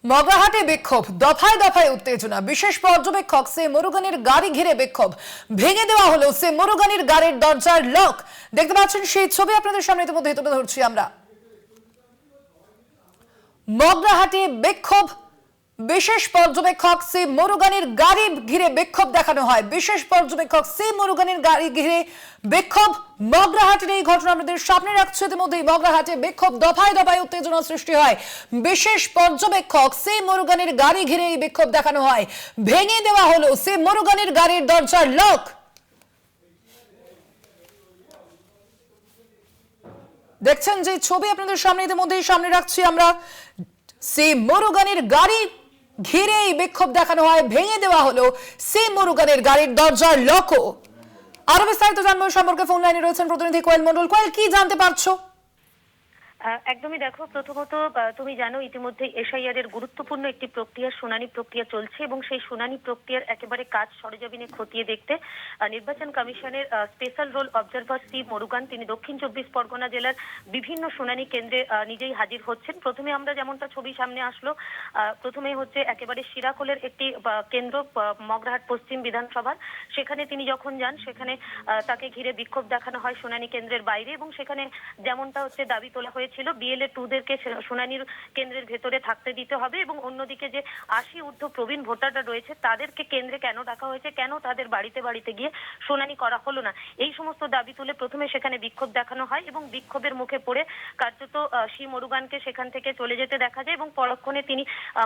মগরাহাটে বিক্ষোভ, দফায় দফায় উত্তেজনা। বিশেষ পর্যবেক্ষক সে মুরুগানের গাড়ি ঘিরে বিক্ষোভ, ভেঙে দেওয়া হলো সে মুরুগানের গাড়ির দরজার লক। দেখতে পাচ্ছেন সেই ছবি আপনাদের সামনে ইতিমধ্যে তুলে ধরছি আমরা। মগরাহাটে বিক্ষোভ, বিশেষ পর্যবেক্ষক সে মুরুগানের গাড়ি ঘিরে বিক্ষোভ দেখানো হয়। বিশেষ পর্যবেক্ষক সে মুরুগানের গাড়ি ঘিরে বিক্ষোভ। মগরাহাটের এই ঘটনা আমাদের সামনে রাখছে। ইতিমধ্যেই মগরাহাটে বিক্ষোভ, দফায় দফায় উত্তেজনা সৃষ্টি হয়। বিশেষ পর্যবেক্ষক সে মুরুগানের গাড়ি ঘিরে এই বিক্ষোভ দেখানো হয়। ভেঙে দেওয়া হলো সে মুরুগানের গাড়ির দরজার লক। দেখছেন যে ছবি আপনাদের সামনে ইতিমধ্যেই সামনে রাখছি আমরা। সে মুরুগানের গাড়ি ঘিরে এই বিক্ষোভ দেখানো হয়। ভেঙে দেওয়া হলো সে মুরুগানের গাড়ির দরজার লকও। আরো বিস্তারিত জানবো সম্পর্কে ফোন লাইনে রয়েছেন প্রতিনিধি কোয়েল মন্ডল। কোয়েল, কি জানতে পারছো? একদমই দেখো, প্রথমত তুমি জানো ইতিমধ্যে এসআইআর এর গুরুত্বপূর্ণ একটি প্রক্রিয়া, শুনানি প্রক্রিয়া চলছে এবং সেই শুনানি প্রক্রিয়ার একেবারে কাজ সরেজমিনে খতিয়ে দেখতে নির্বাচন কমিশনের special roll observer C Murugan তিনি দক্ষিণ 24 পরগনা জেলার বিভিন্ন শুনানি কেন্দ্রে নিজেই হাজির হচ্ছেন। প্রথমে আমরা যেমনটা ছবি সামনে আসলো, প্রথমে হচ্ছে একেবারে শিরাকোলের একটি কেন্দ্র, মগরাহাট পশ্চিম বিধানসভার, সেখানে তিনি যখন যান সেখানে তাকে ঘিরে বিক্ষোভ দেখানো হয় শুনানি কেন্দ্রের বাইরে এবং সেখানে যেমনটা হচ্ছে দাবি তোলা হয়েছিল বিএলএ 2দেরকে শুনানির কেন্দ্রের ভেতরে থাকতে দিতে হবে এবং অন্যদিকে যে 80 ঊর্ধ্ব প্রবীণ ভোটাররা রয়েছে তাদেরকে কেন্দ্রে কেন ডাকা হয়েছে, কেন তাদের বাড়িতে বাড়িতে গিয়ে শুনানি করা হলো না, এই সমস্ত দাবি তুলে প্রথমে সেখানে বিক্ষোভ দেখানো হয় এবং বিক্ষোভের মুখে পড়ে কার্যত সি মুরুগানকে সেখান থেকে চলে যেতে দেখা যায় এবং পরক্ষণে তিনি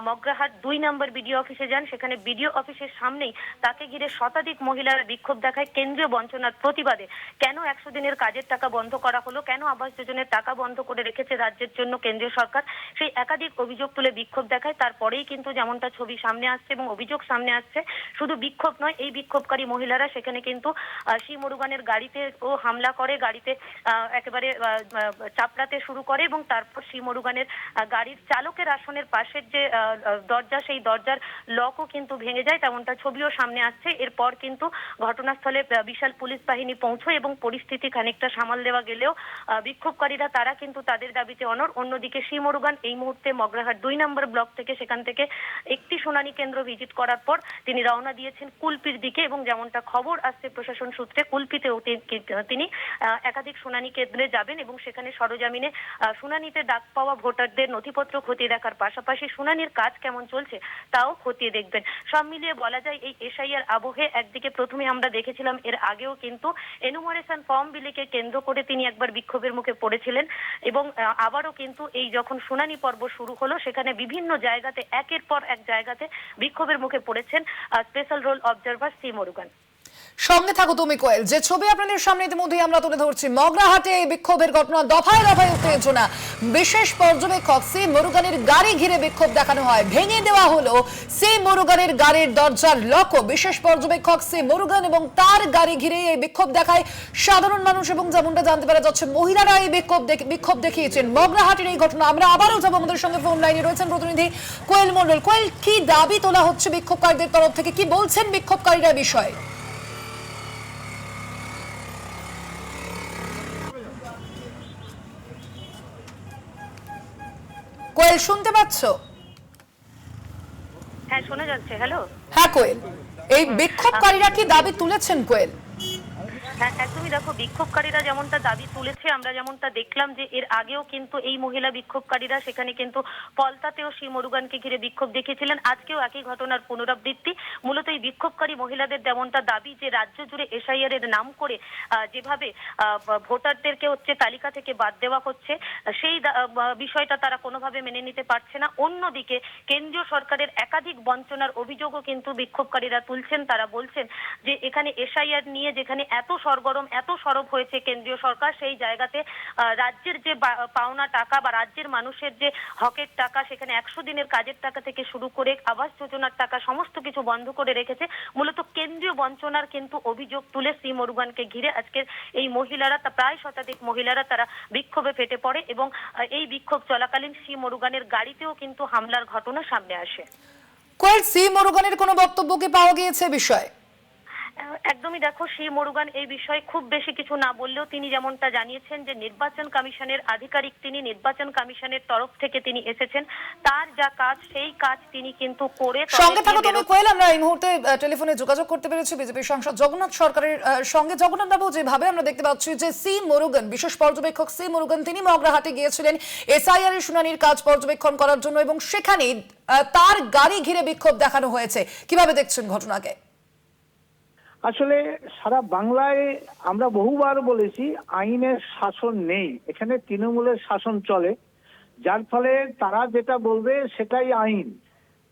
মগরাহাট 2 নম্বর বিডিও অফিসে যান। সেখানে বিডিও অফিসের সামনেই তাকে ঘিরে শতাধিক মহিলারা বিক্ষোভ দেখায় কেন্দ্রীয় বঞ্চনার প্রতিবাদে। কেন 100 দিনের কাজের টাকা বন্ধ করা হলো, কেন আবাস যোজনার টাকা বন্ধ করে রেখেছে রাজ্যের জন্য কেন্দ্রীয় সরকার, সেই একাধিক অভিযোগ তুলে বিক্ষোভ দেখায়। তারপরেই কিন্তু যেমনটা ছবি সামনে আসছে এবং অভিযোগ সামনে আসছে, শুধু বিক্ষোভ নয়, এই বিক্ষোভকারী মহিলারা সেখানে কিন্তু সি মুরুগানের গাড়িতে ও হামলা করে, গাড়িতে একেবারে চাপড়াতে শুরু করে এবং তারপর সি মুরুগানের গাড়ির চালকের আসনের পাশের যে দরজা, সেই দরজার লকও কিন্তু ভেঙে যায়, তেমনটা ছবিও সামনে আসছে। এরপর কিন্তু ঘটনাস্থলে বিশাল পুলিশ বাহিনী পৌঁছয় এবং পরিস্থিতি খানিকটা সামাল দেওয়া গেলেও বিক্ষোভকারীরা তারা কিন্তু তাদের দাবিতে অনড়। অন্যদিকে সি মুরুগান এই মুহূর্তে মগরাহাট 2 নম্বর ব্লক থেকে সেখান থেকে একটি শুনানি কেন্দ্র ভিজিট করার পর তিনি রওনা দিয়েছেন কুলপির দিকে এবং যেমনটা খবর আসছে প্রশাসন সূত্রে, কুলপিতেও তিনি একাধিক শুনানি কেন্দ্রে যাবেন এবং সেখানে সরজমিনে শুনানিতে ডাক পাওয়া ভোটারদের নথিপত্র খতিয়ে দেখার পাশাপাশি শুনানির কাজ কেমন চলছে তাও খতিয়ে দেখবেন। সব মিলিয়ে বলা যায় এই এসআইআর আবহে একদিকে প্রথমে আমরা দেখেছিলাম এর আগেও কিন্তু এনুমারেশন ফর্ম বিলিকে কেন্দ্র করে তিনি একবার বিক্ষোভের মুখে পড়েছিলেন এবং আবারও কিন্তু এই যখন শুনানি পর্ব শুরু হলো সেখানে বিভিন্ন জায়গাতে একের পর এক জায়গাতে বিক্ষোভের মুখে পড়েছেন special roll observer C Murugan. সঙ্গে থাকো তুমি কোয়েল। যে ছবি আপনাদের সামনে ইতিমধ্যেই আমরা তুলে ধরছি, মগরাহাটে এই বিক্ষোভের ঘটনা, দফায় দফায় উত্তেজনা। বিশেষ পর্যবেক্ষক সি মুরুগানের গাড়ি ঘিরে বিক্ষোভ দেখানো হয়। ভেঙে দেওয়া হলো সি মুরুগানের গাড়ির দরজার লকও। বিশেষ পর্যবেক্ষক সি মুরুগান এবং তার গাড়ি ঘিরে এই বিক্ষোভ দেখায় সাধারণ মানুষ এবং যেমনটা জানতে পারা যাচ্ছে মহিলারা এই বিক্ষোভ দেখিয়েছেন। মগরাহাটের এই ঘটনা, আমরা আবারও যাবো, আমাদের সঙ্গে ফোন লাইনে রয়েছেন প্রতিনিধি কোয়েল মন্ডল। কোয়েল, কি দাবি তোলা হচ্ছে বিক্ষোভকারীদের তরফ থেকে, কি বলছেন বিক্ষোভকারীরা বিষয়ে? কোয়েল, শুনতে পাচ্ছ? হ্যাঁ, শোনা যাচ্ছে। হ্যালো। হ্যাঁ কোয়েল, এই বিক্ষোভকারীরা কি দাবি তুলেছেন কোয়েল? হ্যাঁ, একদমই দেখো, বিক্ষোভকারীরা যেমনটা দাবি তুলেছে, আমরা যেমনটা দেখলাম যে এর আগেও কিন্তু এই মহিলা বিক্ষোভকারীরা সেখানে কিন্তু পলতাতেও সি মুরুগানকে ঘিরে বিক্ষোভ দেখিয়েছিলেন। আজকেও একই ঘটনার পুনরাবৃত্তি। মূলত এই বিক্ষোভকারী মহিলাদের যেমনটা দাবি যে রাজ্য জুড়ে এসআইআর এর নাম করে যেভাবে ভোটারদেরকে হচ্ছে তালিকা থেকে বাদ দেওয়া হচ্ছে, সেই বিষয়টা তারা কোনোভাবে মেনে নিতে পারছে না। অন্যদিকে কেন্দ্রীয় সরকারের একাধিক বঞ্চনার অভিযোগও কিন্তু বিক্ষোভকারীরা তুলছেন। তারা বলছেন যে এখানে এসআইআর নিয়ে যেখানে এত সরগরম, এত সরব হয়েছে কেন্দ্রীয় সরকার, সেই জায়গাতে রাজ্যের যে পাওনা টাকা বা রাজ্যের মানুষের যে হকের টাকা, সেখানে 100 দিনের কাজের টাকা থেকে শুরু করে আবাস যোজনার টাকা সমস্ত কিছু বন্ধ করে রেখেছে। মূলত কেন্দ্রীয় বঞ্চনার কিন্তু অভিযোগ তুলে সি মুরুগানকে ঘিরে আজকের এই মহিলারা, প্রায় শতাধিক মহিলারা, তারা বিক্ষোভে ফেটে পড়ে এবং এই বিক্ষোভ চলাকালীন সি মুরুগানের গাড়িতেও কিন্তু হামলার ঘটনা সামনে আসে। কোয়েল, সি মুরুগানের কোনো বক্তব্য কি পাওয়া গিয়েছে বিষয়ে? একদমই দেখো, সি মুরুগান এই বিষয়ে খুব বেশি কিছু না বললেও তিনি যেমনটা জানিয়েছেন যে নির্বাচন কমিশনের আধিকারিক, তিনি নির্বাচন কমিশনের তরফ থেকে তিনি এসেছেন, তার যা কাজ সেই কাজ তিনি কিন্তু করে সঙ্গে থাকো তুমি কোয়েল। আমরা এই মুহূর্তে টেলিফোনে যোগাযোগ করতে পেরেছি বিজেপি সাংসদ জগন্নাথ সরকারের সঙ্গে। জগন্নাথ বাবু, যেভাবে আমরা দেখতে পাচ্ছি যে সি মুরুগান, বিশেষ পর্যবেক্ষক সি মুরুগান, তিনি মগরাহাটে গিয়েছিলেন এসআইআর এর শুনানির কাজ পর্যবেক্ষণ করার জন্য এবং সেখানে তার গাড়ি ঘিরে বিক্ষোভ দেখানো হয়েছে। কিভাবে দেখছেন ঘটনাকে? আসলে সারা বাংলায় আমরা বহুবার বলেছি আইনের শাসন নেই, এখানে তৃণমূলের শাসন চলে, যার ফলে তারা যেটা বলবে সেটাই আইন।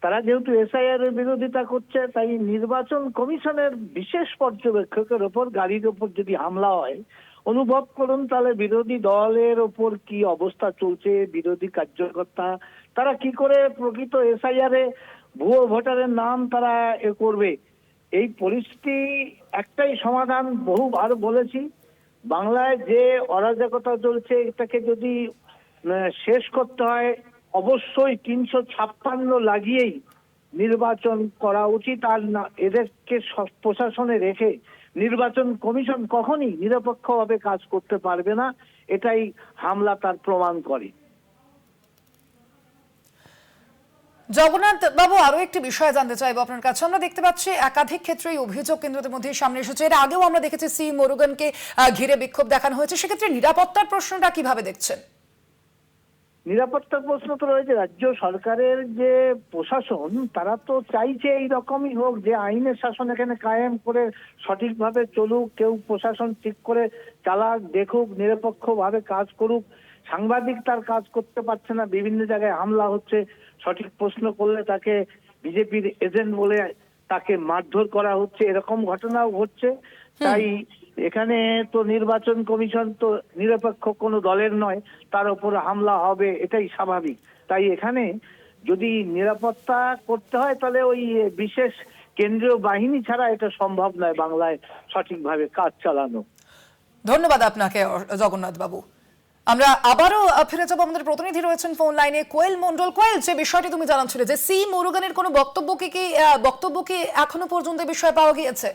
তারা যেহেতু এসআইআর এর বিরোধিতা করছে, তাই নির্বাচন কমিশনের বিশেষ পর্যবেক্ষকের ওপর গাড়ির ওপর যদি হামলা হয়, অনুভব করুন তাহলে বিরোধী দলের ওপর কি অবস্থা চলছে। বিরোধী কার্যকর্তা তারা কি করে প্রকৃত এসআইআর এ ভুয়ো ভোটারের নাম তারা করবে। এই পরিস্থিতি একটাই সমাধান, বহুবার বলেছি, বাংলায় যে অরাজকতা চলছে এটাকে যদি শেষ করতে হয় অবশ্যই 356 লাগিয়েই নির্বাচন করা উচিত। আর এদেরকে প্রশাসনে রেখে নির্বাচন কমিশন কখনই নিরপেক্ষভাবে কাজ করতে পারবে না, এটাই হামলা তার প্রমাণ করে। জগন্নাথ বাবু, আরো একটি বিষয় জানতে চাইবো আপনার কাছে। আমরা দেখতে পাচ্ছি একাধিক ক্ষেত্রে এই অভিযোগ কেন্দ্রের মধ্যে সামনে এসেছে। এর আগেও আমরা দেখেছি সি মুরুগানকে ঘিরে বিক্ষোভ দেখানো হয়েছে। সেক্ষেত্রে নিরাপত্তার প্রশ্নটা কিভাবে দেখছেন? নিরাপত্তার প্রশ্ন তো রয়েছে। রাজ্য সরকারের যে প্রশাসন তারা তো চাইছে এই রকমই হোক, যে আইনের শাসন এখানে কায়েম করে সঠিকভাবে চলুক, কেউ প্রশাসন ঠিক করে চালাক, দেখুক, নিরপেক্ষভাবে কাজ করুক। সাংবাদিক তার কাজ করতে পারছে না, বিভিন্ন জায়গায় হামলা হচ্ছে, সঠিক প্রশ্ন করলে তাকে বিজেপির এজেন্ট বলে তাকে মারধর করা হচ্ছে, এরকম ঘটনাও ঘটছে। তাই এখানে তো নির্বাচন কমিশন তো নিরপেক্ষ কোনো দলের নয়, তার উপর হামলা হবে এটাই স্বাভাবিক। তাই এখানে যদি নিরাপত্তা করতে হয় তাহলে ওই বিশেষ কেন্দ্রীয় বাহিনী ছাড়া এটা সম্ভব নয় বাংলায় সঠিকভাবে কাজ চালানো। ধন্যবাদ আপনাকে জগন্নাথ বাবু। আমরা আবারও ফিরে যাবো, আমাদের প্রতিনিধি রয়েছেন ফোন লাইনে কোয়েল মন্ডল। কোয়েল, যে বিষয়টি তুমি জানাচ্ছিলে যে সি মুরুগানের কোনো বক্তব্য কি এখনো পর্যন্ত বিষয়ে পাওয়া গিয়েছে?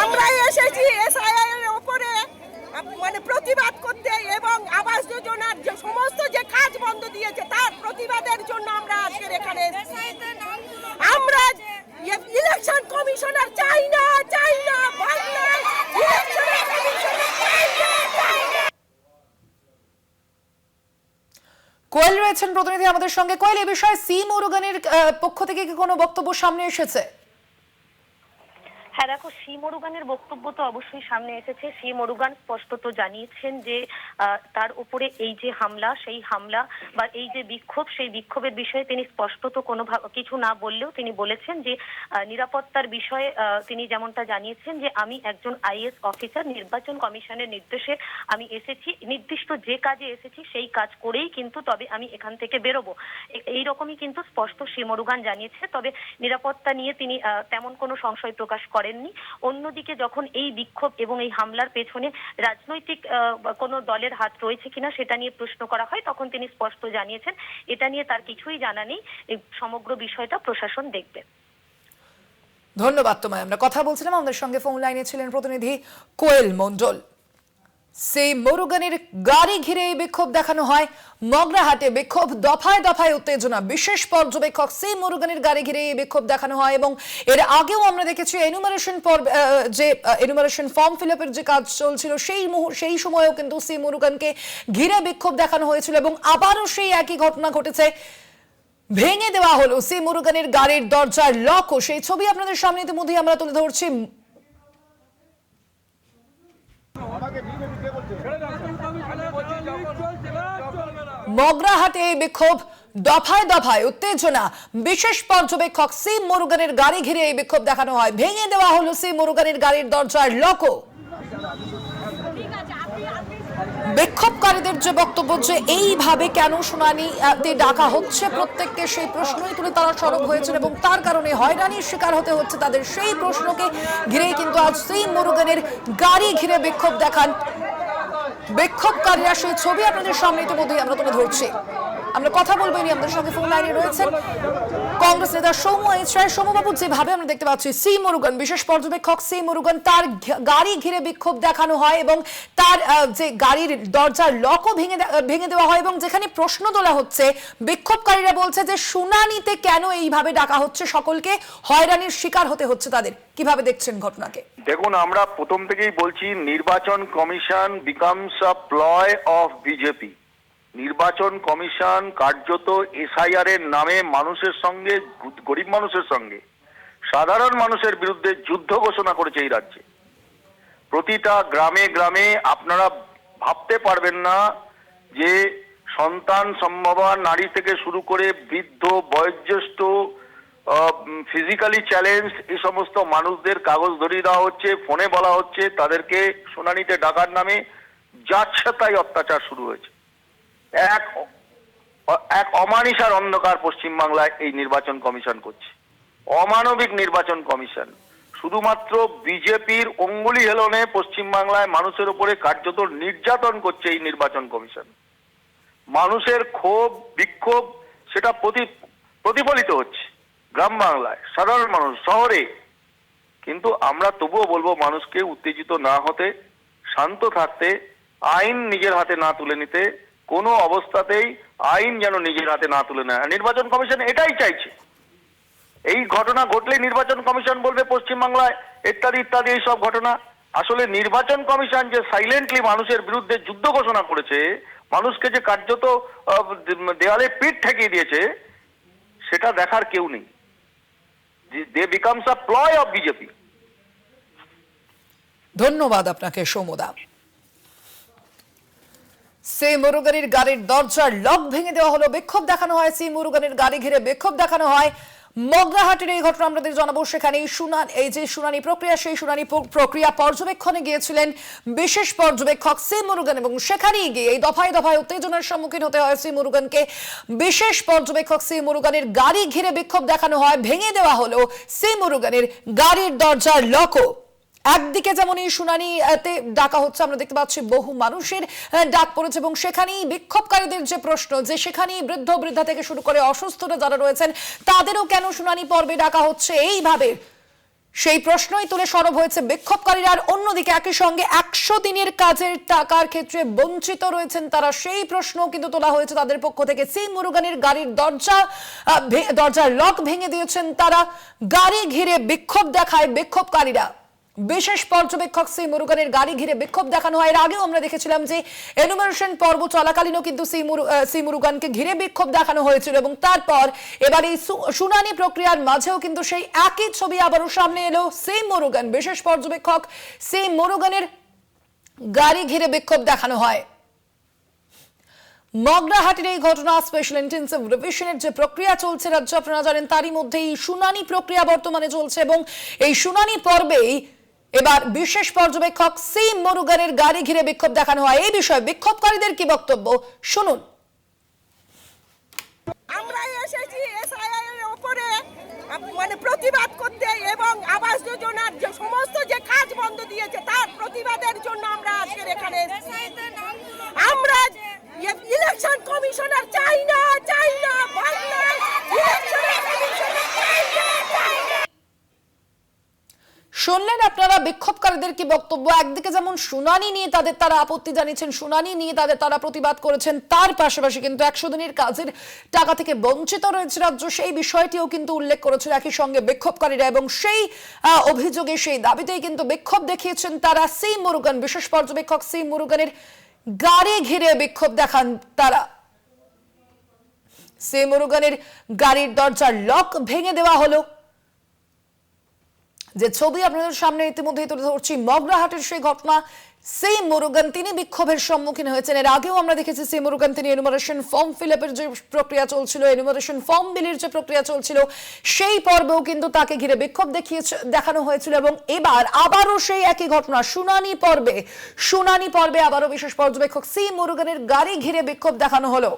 আমরা এসেছি এসআইআর এর উপরে মানে প্রতিবাদ করতে এবং আবাস যোজনার যে সমস্ত যে কাজ বন্ধ দিয়েছে তার প্রতিবাদের জন্য আমরা আজকে এখানে এসেছি। আমরা ইলেকশন কমিশনার চাই না, বাংলায় ইলেকশন কমিশনার চাই না। কোয়েল রয়েছেন প্রতিনিধি আমাদের সঙ্গে। কোয়েল, এই বিষয়ে সি মুরুগানের পক্ষ থেকে কি কোনো বক্তব্য সামনে এসেছে? হ্যাঁ দেখো, সি মুরুগানের বক্তব্য তো অবশ্যই সামনে এসেছে। সি মুরুগান স্পষ্টত জানিয়েছেন যে তার উপরে এই যে হামলা, সেই হামলা বা এই যে বিক্ষোভ, সেই বিক্ষোভের বিষয়ে তিনি স্পষ্টত কোনো কিছু না বললেও তিনি বলেছেন যে নিরাপত্তার বিষয়ে তিনি যেমনটা জানিয়েছেন যে আমি একজন আইএএস অফিসার, নির্বাচন কমিশনের নির্দেশে আমি এসেছি, নির্দিষ্ট যে কাজে এসেছি সেই কাজ করেই কিন্তু তবে আমি এখান থেকে বেরোবো, এইরকমই কিন্তু স্পষ্ট সি মুরুগান জানিয়েছে। তবে নিরাপত্তা নিয়ে তিনি তেমন কোনো সংশয় প্রকাশ করেননি। অন্যদিকে যখন এই বিক্ষোভ এবং এই হামলার পেছনে রাজনৈতিক কোনো দলের হাত রয়েছে কিনা সেটা নিয়ে প্রশ্ন করা হয়, তখন তিনি স্পষ্ট জানিয়েছেন এটা নিয়ে তার কিছুই জানা নেই, এই সমগ্র বিষয়টা প্রশাসন দেখবে। ধন্যবাদ তোমায়। আমরা কথা বলছিলাম, আমাদের সঙ্গে ফোন লাইনে ছিলেন প্রতিনিধি কোয়েল মন্ডল। সেই মুরুগানের গাড়ি ঘিরে বিক্ষোভ দেখানো হয় মগরাহাটে। বিক্ষোভ, দফায় দফায় উত্তেজনা। বিশেষ পর্যবেক্ষক সি মুরুগানের গাড়ি ঘিরে বিক্ষোভ দেখানো হয় এবং এর আগেও আমরা দেখেছি এনুমারেশন ফর্ম ফিল আপের যে কাজ চলছিল সেই সময়েও কিন্তু সি মুরুগানকে ঘিরে বিক্ষোভ দেখানো হয়েছিল এবং আবারও সেই একই ঘটনা ঘটেছে। ভেঙে দেওয়া হলো সি মুরুগানের গাড়ির দরজার লক। সেই ছবি আপনাদের সামনে ইতিমধ্যেই আমরা তুলে ধরছি। মগরাহাটে বিক্ষোভ, দফায় দফায় উত্তেজনা। বিশেষ পর্যবেক্ষক সি মুরুগানের গাড়ি ঘিরে এই বিক্ষোভ দেখানো হয়। ভেঙে দেওয়া হলো সি মুরুগানের গাড়ির দরজার লক। বিক্ষোভকারীদের যে বক্তব্য যে এইভাবে কেন শুনানিতে ডাকা হচ্ছে প্রত্যেককে, সেই প্রশ্নই তুলে তারা সরব হয়েছেন এবং তার কারণে হয়রানির শিকার হতে হচ্ছে তাদের। সেই প্রশ্নকে ঘিরেই কিন্তু আজ সি মুরুগানের গাড়ি ঘিরে বিক্ষোভ দেখান বিক্ষোভকারীরা সেই ছবি আপনাদের সামনে ইতিমধ্যেই আমরা তুলে ধরছি। আমরা কথা বলবো নিয়ে আমাদের সঙ্গে ফোন লাইনে রয়েছেন কংগ্রেস নেতা সৌম্য এইচ রায়। সৌম্যবাবু, যেভাবে আমরা দেখতে পাচ্ছি সি মুরুগান, বিশেষ পর্যবেক্ষক সি মুরুগান, তার গাড়ি ঘিরে বিক্ষোভ দেখানো হয় এবং তার যে গাড়ির দরজার লকও ভেঙে দেওয়া হয় এবং যেখানে প্রশ্ন তোলা হচ্ছে, বিক্ষোভকারীরা বলছে যে শুনানিতে কেন এইভাবে ডাকা হচ্ছে, সকলকে হয়রানির শিকার হতে হচ্ছে তাদের। কিভাবে দেখছেন ঘটনাকে? দেখুন, আমরা প্রথম থেকেই বলছি নির্বাচন commission becomes a ploy of BJP. নির্বাচন কমিশন কার্যত এসআইআর এর নামে মানুষের সঙ্গে, গরিব মানুষের সঙ্গে, সাধারণ মানুষের বিরুদ্ধে যুদ্ধ ঘোষণা করেছে এই রাজ্যে। প্রতিটা গ্রামে গ্রামে আপনারা ভাবতে পারবেন না যে সন্তান সম্ভবা নারী থেকে শুরু করে বৃদ্ধ, বয়োজ্যেষ্ঠ, ফিজিক্যালি চ্যালেঞ্জ, এই সমস্ত মানুষদের কাগজ ধরিয়ে দেওয়া হচ্ছে, ফোনে বলা হচ্ছে তাদেরকে শুনানিতে ডাকার নামে যাচ্ছে তাই অত্যাচার শুরু হয়েছে। এক অমানিসার অন্ধকার পশ্চিমবাংলায় এই নির্বাচন কমিশন করছে, অমানবিক নির্বাচন কমিশন। শুধুমাত্র বিজেপির অঙ্গুলি হেলনে পশ্চিমবাংলায় মানুষের উপরে কার্যত নির্যাতন করছে এই নির্বাচন কমিশন। মানুষের ক্ষোভ, বিক্ষোভ সেটা প্রতিফলিত হচ্ছে গ্রাম বাংলায়, সাধারণ মানুষ শহরে। কিন্তু আমরা তবুও বলবো মানুষকে উত্তেজিত না হতে, শান্ত থাকতে, আইন নিজের হাতে না তুলে নিতে, কোনো অবস্থাতেই আইন যেন নিজের হাতে না তুলে নেয়। নির্বাচন কমিশন এটাই চাইছে। এই ঘটনা ঘটলে নির্বাচন কমিশন বলবে পশ্চিমবাংলায় ইত্যাদি ইত্যাদি এইসব ঘটনা। আসলে নির্বাচন কমিশন যে সাইলেন্টলি মানুষের বিরুদ্ধে যুদ্ধ ঘোষণা করেছে, মানুষকে যে কার্যত দেওয়ালে পিঠ ঠেকিয়ে দিয়েছে, সেটা দেখার কেউ নেই। They becomes a ploy of BJP. ধন্যবাদ আপনাকে সৌম্যদা। সি মুরুগানের গাড়ির দরজার লক ভেঙে দেওয়া হলো, বিক্ষোভ দেখানো হয়, সি মুরুগানের গাড়ি ঘিরে বিক্ষোভ দেখানো হয়। মগরাহাটের এই ঘটনা আমাদের জানাবো। সেখানে এই যে শুনানি প্রক্রিয়া, সেই শুনানি প্রক্রিয়া পর্যবেক্ষণে গিয়েছিলেন বিশেষ পর্যবেক্ষক সি মুরুগান এবং সেখানেই গিয়ে এই দফায় দফায় উত্তেজনার সম্মুখীন হতে হয় সি মুরুগানকে। বিশেষ পর্যবেক্ষক সি মুরুগানের গাড়ি ঘিরে বিক্ষোভ দেখানো হয়, ভেঙে দেওয়া হলো সি মুরুগানের গাড়ির দরজার লকও। একদিকে যেমন এই শুনানিতে ডাকা হচ্ছে, আমরা দেখতে পাচ্ছি বহু মানুষের ডাক পড়েছে এবং সেখানেই বিক্ষোভকারীদের যে প্রশ্ন, যে সেখানেই বৃদ্ধ বৃদ্ধা থেকে শুরু করে অসুস্থরা যারা রয়েছেন তাদেরও কেন শুনানি পর্বে ডাকা হচ্ছে এইভাবে, সেই প্রশ্নই তুলে সরব হয়েছে বিক্ষোভকারীরা। আর অন্যদিকে একই সঙ্গে 100 দিনের কাজের টাকার ক্ষেত্রে বঞ্চিত রয়েছেন তারা, সেই প্রশ্ন কিন্তু তোলা হয়েছে তাদের পক্ষ থেকে। সি মুরুগানের গাড়ির দরজার লক ভেঙে দিয়েছেন তারা, গাড়ি ঘিরে বিক্ষোভ দেখায় বিক্ষোভকারীরা। বিশেষ পর্যবেক্ষক সি মুরুগানের গাড়ি ঘিরে বিক্ষোভ দেখানো হয়। এর আগেও আমরা দেখেছিলাম যে এনুমারেশন পর্ব চলাকালীনও কিন্তু সি মুরুগানকে ঘিরে বিক্ষোভ দেখানো হয়েছিল এবং তারপর এবার এই শুনানি প্রক্রিয়ার মাঝেও কিন্তু সেই একই ছবি আবারও সামনে এলো। সি মুরুগান, বিশেষ পর্যবেক্ষক সি মুরুগানের গাড়ি ঘিরে বিক্ষোভ দেখানো হয়। মগরাহাটের এই ঘটনা, স্পেশাল ইন্টেনসিভ রিভিশনের যে প্রক্রিয়া চলছে রাজ্য, আপনারা জানেন তারই মধ্যে এই শুনানি প্রক্রিয়া বর্তমানে চলছে এবং এই শুনানি পর্বেই এবার বিশেষ পর্যবেক্ষক সি মুরুগানের গাড়ি ঘিরে বিক্ষোভ দেখানো হয়। এই বিষয়ে বিক্ষোভকারীদের কি বক্তব্য শুনুন। আমরা এসেছি এসআইআর এর উপরে প্রতিবাদ করতে এবং আবাস যোজনার যে সমস্ত যে কাজ বন্ধ দিয়েছে তার প্রতিবাদের জন্য আমরা আজকের এখানে আমরা ইলেকশন কমিশনার চাই না, বাংলায় ইলেকশন কমিশনার চাই না। শুনলেন আপনারা বিক্ষোভকারীদের কি বক্তব্য। একদিকে যেমন শুনানি নিয়ে তারা আপত্তি জানিয়েছেন, শুনানি নিয়ে তারা প্রতিবাদ করেছেন, তার পাশাপাশি কিন্তু 100 দিনের কাজের টাকা থেকে বঞ্চিত রয়েছে রাজ্য, সেই বিষয়টিও কিন্তু উল্লেখ করেছিল একই সঙ্গে বিক্ষোভকারীরা এবং সেই অভিযোগে, সেই দাবিতেই কিন্তু বিক্ষোভ দেখিয়েছেন তারা। সি মুরুগান, বিশেষ পর্যবেক্ষক সি মুরুগানের গাড়ি ঘিরে বিক্ষোভ দেখান তারা। সি মুরুগানের গাড়ির দরজার লক ভেঙে দেওয়া হলো, যে ছবি আপনাদের সামনে ইতিমধ্যেই তুলে ধরছি মগরাহাটের সেই ঘটনা। সি মুরুগান তিনি বিক্ষোভের সম্মুখীন হয়েছেন। এর আগেও আমরা দেখেছি সি মুরুগান তিনি এনুমারেশন ফর্ম ফিল আপের যে প্রক্রিয়া চলছিল, এনুমারেশন ফর্ম বিলির যে প্রক্রিয়া চলছিল, সেই পর্বেও কিন্তু তাকে ঘিরে বিক্ষোভ দেখানো হয়েছিল এবং এবার আবারও সেই একই ঘটনা শুনানি পর্বে আবারও বিশেষ পর্যবেক্ষক সি মুরুগানের গাড়ি ঘিরে বিক্ষোভ দেখানো হলো।